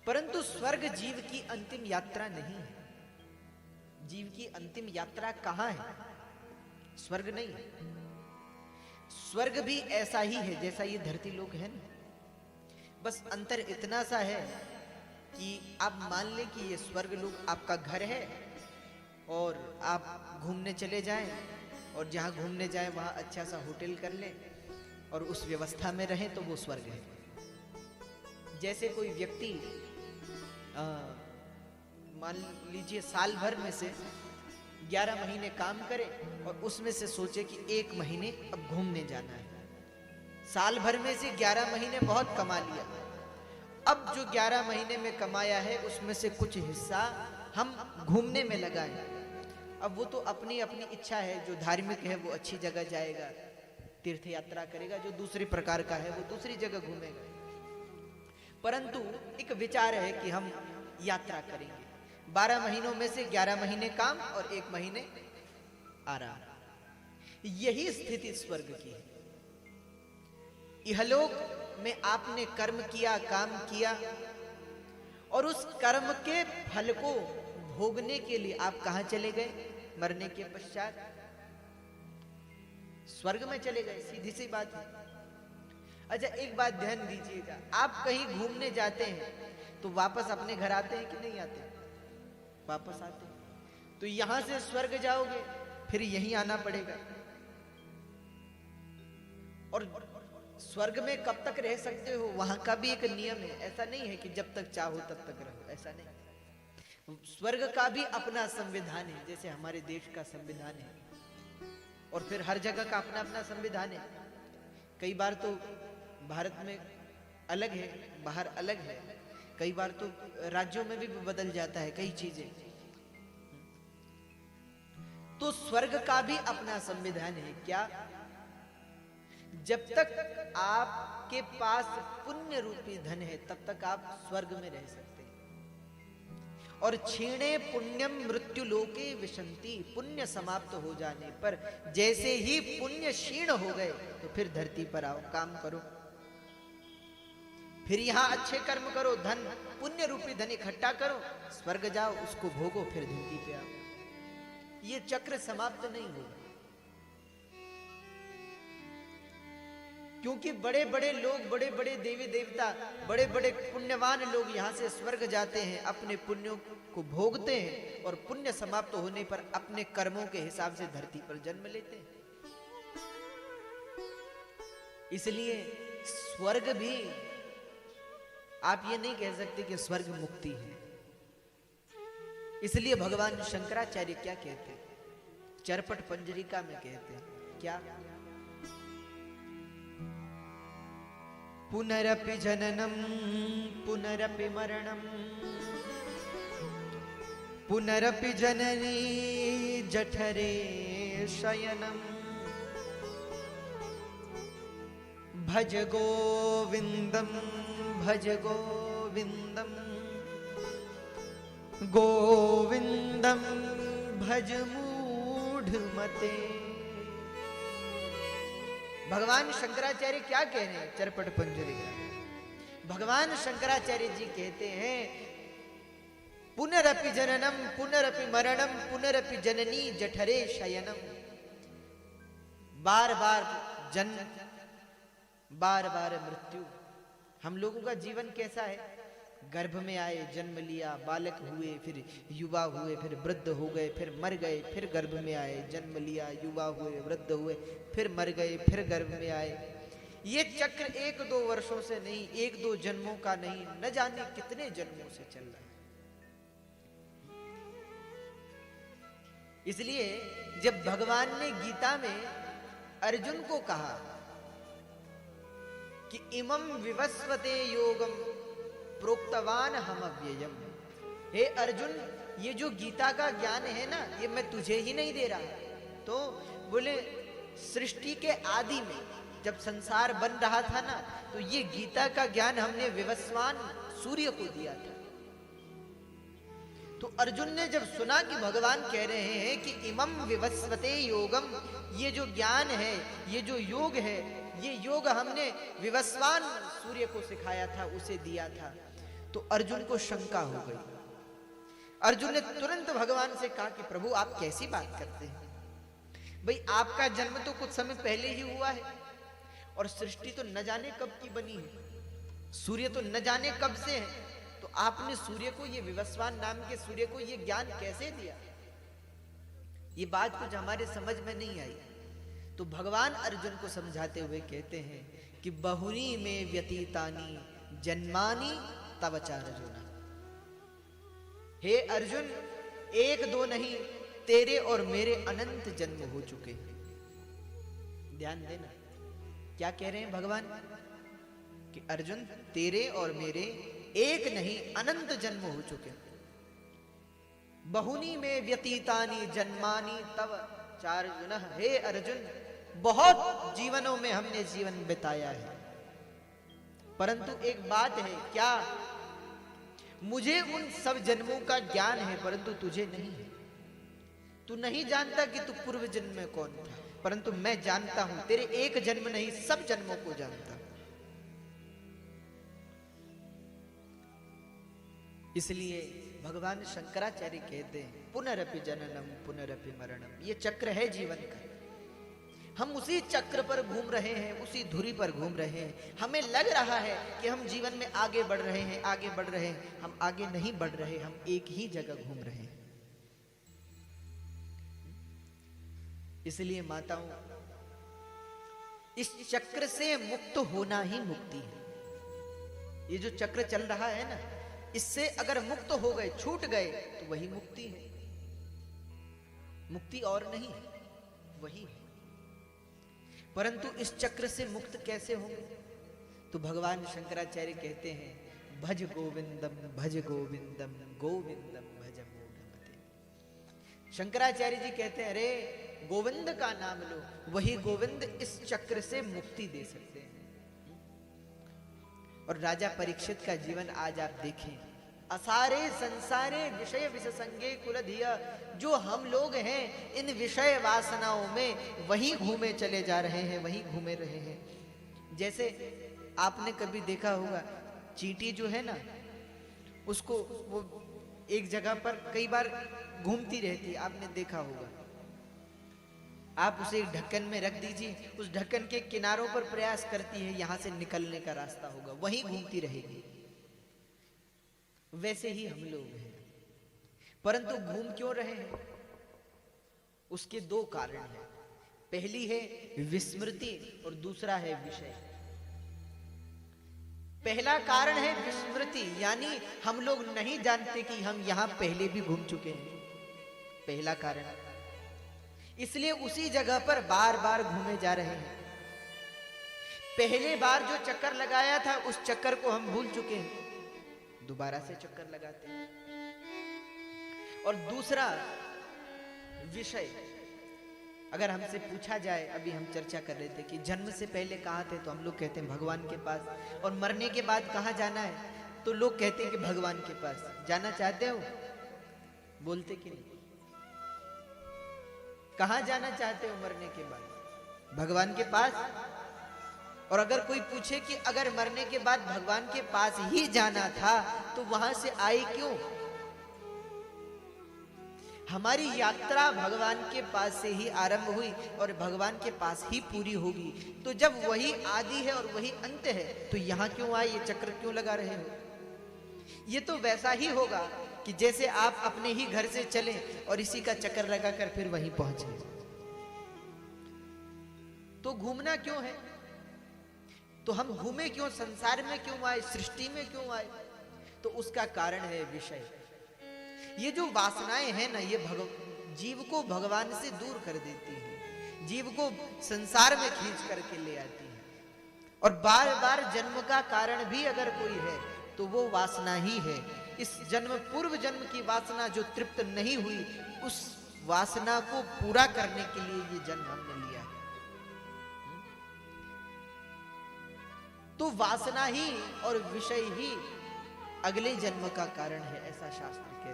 परंतु स्वर्ग जीव की अंतिम यात्रा नहीं है। जीव की अंतिम यात्रा कहां है? स्वर्ग नहीं है। स्वर्ग भी ऐसा ही है जैसा ये धरती लोक है ना, बस अंतर इतना सा है कि आप मान लें कि ये स्वर्ग लोक आपका घर है और आप घूमने चले जाएं और जहां घूमने जाएं वहां अच्छा सा होटल कर लें और उस व्यवस्था में रहें तो वो स्वर्ग है। जैसे कोई व्यक्ति मान लीजिए साल भर में से 11 महीने काम करे और उसमें से सोचे कि 1 महीने अब घूमने जाना है। साल भर में से 11 महीने बहुत कमा लिया, अब जो 11 महीने में कमाया है उसमें से कुछ हिस्सा हम घूमने में लगाएं। अब वो तो अपनी अपनी इच्छा है, जो धार्मिक है वो अच्छी जगह जाएगा, तीर्थ यात्रा करेगा, जो दूसरी प्रकार का है वो दूसरी जगह घूमेगा। परंतु एक विचार है कि हम यात्रा करेंगे। 12 महीनों में से 11 महीने काम और 1 महीने आराम। यही स्थिति स्वर्ग की है। इहलोक में आपने कर्म किया, काम किया और उस कर्म के फल को भोगने के लिए आप कहां चले गए? मरने के पश्चात स्वर्ग में चले गए, सीधी सी बात है। अच्छा एक बात ध्यान दीजिएगा, आप कहीं घूमने जाते हैं तो वापस अपने घर आते हैं कि नहीं आते? वापस आते हैं। तो यहां से स्वर्ग जाओगे फिर यहीं आना पड़ेगा। और स्वर्ग में कब तक रह सकते हो वहां का भी एक नियम है। ऐसा नहीं है कि जब तक चाहो तब तक रहो, ऐसा नहीं। स्वर्ग का भी अपना संविधान है, जैसे हमारे देश का संविधान है और फिर हर जगह का अपना अपना संविधान है। कई बार तो भारत में अलग है, बाहर अलग है, कई बार तो राज्यों में भी बदल जाता है कई चीजें। तो स्वर्ग का भी अपना संविधान है। क्या? जब तक आपके पास पुण्य रूपी धन है तब तक आप स्वर्ग में रह सकते हैं। और क्षीणे पुण्यम मृत्यु लोके विशंति, पुण्य समाप्त हो जाने पर जैसे ही पुण्य क्षीण हो गए तो फिर धरती पर आओ, काम करो, फिर यहां अच्छे कर्म करो, धन पुण्य रूपी धन इकट्ठा करो, स्वर्ग जाओ, उसको भोगो, फिर धरती पे आओ। ये चक्र समाप्त नहीं होगा। क्योंकि बड़े बड़े लोग, बड़े बड़े देवी देवता, बड़े बड़े पुण्यवान लोग यहां से स्वर्ग जाते हैं, अपने पुण्यों को भोगते हैं और पुण्य समाप्त होने पर अपने कर्मों के हिसाब से धरती पर जन्म लेते हैं। इसलिए स्वर्ग भी आप ये नहीं कह सकते कि स्वर्ग मुक्ति है। इसलिए भगवान शंकराचार्य क्या कहते हैं? चरपट पंजरिका में कहते हैं क्या? पुनरपि जननम पुनरपि मरणम पुनरपि जननी जठरे शयनम भज गोविंदम भज गोविंदम गोविंदम भज मूढ़मते। भगवान शंकराचार्य क्या कह रहे हैं? चरपट पंजरिका भगवान शंकराचार्य जी कहते हैं पुनरपि जननम पुनरपि मरणम पुनरपि जननी जठरे शयनम। बार बार जन्म, बार बार मृत्यु। हम लोगों का जीवन कैसा है? गर्भ में आए, जन्म लिया, बालक हुए, फिर युवा हुए, फिर वृद्ध हो गए, फिर मर गए, फिर गर्भ में आए, जन्म लिया, युवा हुए, वृद्ध हुए, फिर मर गए, फिर गर्भ में आए। ये चक्र 1-2 वर्षों से नहीं, 1-2 जन्मों का नहीं, न जाने कितने जन्मों से चल रहा है। इसलिए जब भगवान ने गीता में अर्जुन को कहा कि इमं विवस्वते योगम प्रोक्तवान हम अव्ययम, हे अर्जुन ये जो गीता का ज्ञान है ना, ये मैं तुझे ही नहीं दे रहा। तो बोले सृष्टि के आदि में जब संसार बन रहा था ना, तो ये गीता का ज्ञान हमने विवस्वान सूर्य को दिया था। तो अर्जुन ने जब सुना कि भगवान कह रहे हैं कि इमं विवस्वते योगम, ये जो ज्ञान है, ये जो योग है, ये योग हमने विवस्वान सूर्य को सिखाया था, उसे दिया था। तो अर्जुन को शंका हो गई। अर्जुन ने तुरंत भगवान से कहा कि प्रभु आप कैसी बात करते हैं, भाई आपका जन्म तो कुछ समय पहले ही हुआ है और सृष्टि तो न जाने कब की बनी है, सूर्य तो न जाने कब से है, तो आपने सूर्य को, ये विवस्वान नाम के सूर्य को ये ज्ञान कैसे दिया? ये बात कुछ हमारे समझ में नहीं आई। तो भगवान अर्जुन को समझाते हुए कहते हैं कि बहुनी में व्यतीतानी जन्मानी तव चार्जुन। हे अर्जुन, एक दो नहीं, तेरे और मेरे अनंत जन्म हो चुके हैं। ध्यान देना, क्या कह रहे हैं भगवान कि अर्जुन तेरे और मेरे एक नहीं अनंत जन्म हो चुके हैं। बहुनी में व्यतीतानी जन्मानी तव चार्जुन। हे अर्जुन, बहुत जीवनों में हमने जीवन बिताया है, परंतु एक बात है, क्या? मुझे उन सब जन्मों का ज्ञान है परंतु तुझे नहीं है। तू नहीं जानता कि तू पूर्व जन्म में कौन था, परंतु मैं जानता हूं, तेरे एक जन्म नहीं सब जन्मों को जानता। इसलिए भगवान शंकराचार्य कहते हैं पुनरपि जननम पुनरपि मरणम। ये चक्र है जीवन का, हम उसी चक्र पर घूम रहे हैं, उसी धुरी पर घूम रहे हैं। हमें लग रहा है कि हम जीवन में आगे बढ़ रहे हैं, आगे बढ़ रहे हैं, हम आगे नहीं बढ़ रहे, हम एक ही जगह घूम रहे हैं। इसलिए माताओं, इस चक्र से मुक्त होना ही मुक्ति है। ये जो चक्र चल रहा है ना, इससे अगर मुक्त हो गए, छूट गए, तो वही मुक्ति है। मुक्ति और नहीं है, वही है। परंतु इस चक्र से मुक्त कैसे होंगे? तो भगवान शंकराचार्य कहते हैं भज गोविंदम भज गोविंदम गोविंदम भज मूढ़मते। शंकराचार्य जी कहते हैं अरे गोविंद का नाम लो, वही गोविंद इस चक्र से मुक्ति दे सकते हैं। और राजा परीक्षित का जीवन आज आप देखें, असारे संसारे विषय विसंगे कुलधिया। जो हम लोग हैं इन विषय वासनाओं में वहीं घूमे चले जा रहे हैं, वहीं घूमे रहे हैं। जैसे आपने कभी देखा होगा, चींटी जो है ना, उसको वो एक जगह पर कई बार घूमती रहती है, आपने देखा होगा। आप उसे एक ढक्कन में रख दीजिए, उस ढक्कन के किनारों पर प्रयास करती है, यहां से निकलने का रास्ता होगा, वहीं घूमती रहेगी। वैसे ही हम लोग हैं, परंतु घूम क्यों रहे हैं? उसके दो कारण हैं। पहली है विस्मृति और दूसरा है विषय। पहला कारण है विस्मृति, यानी हम लोग नहीं जानते कि हम यहां पहले भी घूम चुके हैं, पहला कारण। इसलिए उसी जगह पर बार बार घूमे जा रहे हैं। पहले बार जो चक्कर लगाया था उस चक्कर को हम भूल चुके हैं, दोबारा से चक्कर लगाते हैं। और दूसरा विषय, अगर हमसे पूछा जाए, अभी हम चर्चा कर रहे थे कि जन्म से पहले कहाँ थे, तो हम लोग कहते हैं भगवान के पास, और मरने के बाद कहाँ जाना है, तो लोग कहते हैं कि भगवान के पास। जाना चाहते हो? बोलते कि नहीं? कहाँ जाना चाहते हो मरने के बाद? भगवान के पास। और अगर कोई पूछे कि अगर मरने के बाद भगवान के पास ही जाना था तो वहां से आए क्यों? हमारी यात्रा भगवान के पास से ही आरंभ हुई और भगवान के पास ही पूरी होगी। तो जब वही आदि है और वही अंत है, तो यहां क्यों आए, ये चक्र क्यों लगा रहे हो? ये तो वैसा ही होगा कि जैसे आप अपने ही घर से चलें और इसी का चक्कर लगाकर फिर वहीं पहुंचे। तो घूमना क्यों है? तो हम घूमे क्यों, संसार में क्यों आए, सृष्टि में क्यों आए? तो उसका कारण है विषय। ये जो वासनाएं हैं ना, ये जीव को भगवान से दूर कर देती है, जीव को संसार में खींच करके ले आती है। और बार बार जन्म का कारण भी अगर कोई है तो वो वासना ही है। इस जन्म पूर्व जन्म की वासना जो तृप्त नहीं हुई, उस वासना को पूरा करने के लिए ये जन्म हमने लिया है। तो वासना ही और विषय ही अगले जन्म का कारण है, ऐसा शास्त्र कहता है।